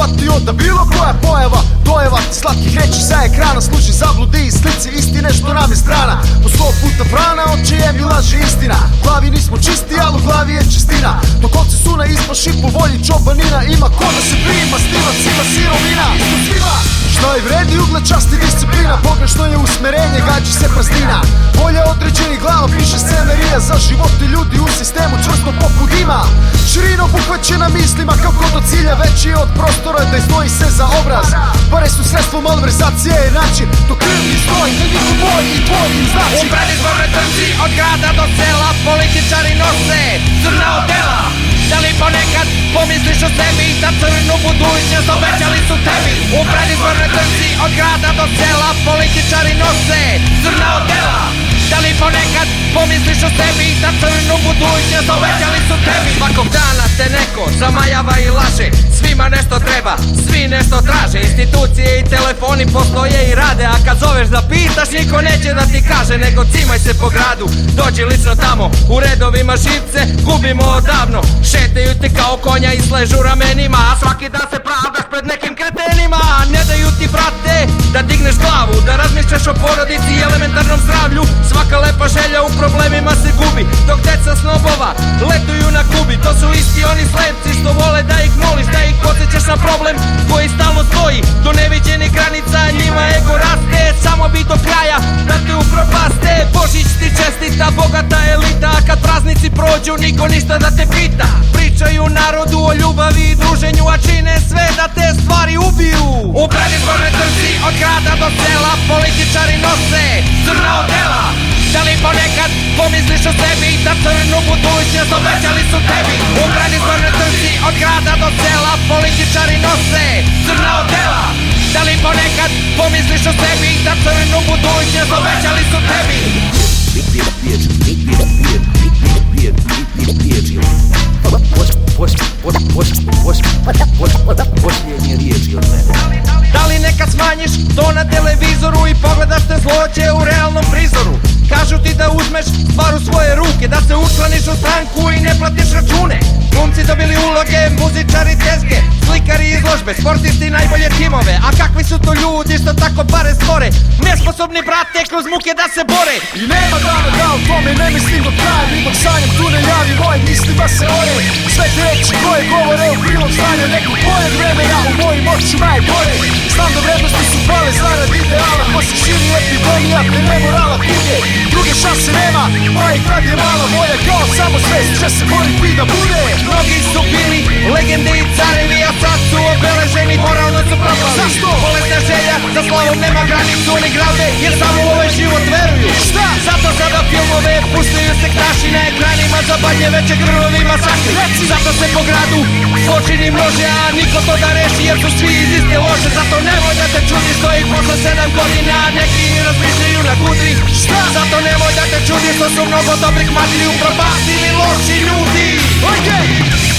shvatio da bilo koja pojava dojava slatkih reći sa ekrana služi zabludi i slici istine što nam je strana. Po 100 puta brana, oči je mi laže istina. U glavi nismo čisti, ali u glavi je čistina. Dok ovce su na ispaši po volji čobanina, ima ko da se prima, stiva siva sirovina. Isto svima što je vredi ugled, čast i disciplina. Pogrešno je usmerenje, gađi se praznina. Volja određenih glava piše scenarija za život i ljudi u sistemu čvrsto poput dima. Širina obuhvaćena mislima kako do cilja, veći od prostora da izdvoji se za obraz. Pare su sredstvo malverzacije i način to krvni stoji na njihov moj i tvoj im znači. U predizbornoj trci od grada do sela političari nose crna odela. Da li ponekad pomisliš o sebi da crnu budućnost obećali su tebi? U predizbornoj trci od grada do sela političari nose crna odela. Da li ponekad pomisliš o sebi da crnu budućnost obećali su tebi? Svakog dana te neko zamajava i laže, svima nešto treba, svi nešto traže. Institucije i telefoni postoje i rade, a kad zoveš da pitaš niko neće da ti kaže, nego cimaj se po gradu, dođi lično tamo. U redovima živce gubimo odavno, šetaju ti kao konja i sležu ramenima, a svaki dan se pravdaš pred nekim kretenima. Ne daju ti, brate, da digneš glavu, da razmišljaš o porodici i elementarnom zdravlju. Svaka lepa želja u problemima se gubi, dok deca snobova letuju na Kubi. To su isti oni slepci što vole da ih moliš, da ih podsjećaš na problem koji stalno stoji do neviđenih granica. Njima ego raste, samo bi do kraja da te upropaste. Božić ti čestita bogata elita, a kad praznici prođu niko ništa da te pita. Pričaju narodu o ljubavi i druženju, a čine sve da te stvari ubiju. U predizbornoj trci od grada do sela političari nose crna odela. Da li ponekad pomisliš o sebi da crnu budućnost obećali su tebi? U predizbornoj trci od grada do sela političari nose crna odela. Da li ponekad pomisliš o sebi da crnu budućnost obećali su tebi? Posljednje riječi od mene. Da li nekad smanjiš to na televizoru i pogledaš te zloće u realnom prizoru? Kažu ti da uzmeš stvar u svoje ruke, da se učlaniš u stranku i ne platiš račune. Glumci dobili uloge, muzičari tezge, slikari izložbe, sportisti najbolje timove. A kakvi su to ljudi što tako pare stvore, nesposobni brate kroz muke da se bore. I nema dana da o tome ne mislim do kraja, ni dok sanjam tu ne javi moje mislima se ore. Sve te reči koje govore u prilog stanja nekog boljeg vremena u mojim očima je gore. Znam da vrednosti su pale zarad ideala, ko se širi epidemija te nemorala kuge. Druge šanse nema, pa i kad je mala volja kao samo svest će se boriti da bude. Mnogi su bili legende i carevi, a sad su obeleženi, moralno su propali. Zašto? Bolesna želja za slavom nema granicu, oni grade jer samo u ovaj život veruju. Šta? Zato sada filmove puštaju se kraši na ekranima za banje veće grlovi masakri. Zato se po gradu zločini množe, a niko to da reši jer su svi iz iste lože. Zato nemoj da te čudi što ih posle 7 godina neki razmišljaju na kudri. Šta? Zato nemoj da te čudi što su mnogo dobrih materi upropastili loši ljudi. Okay.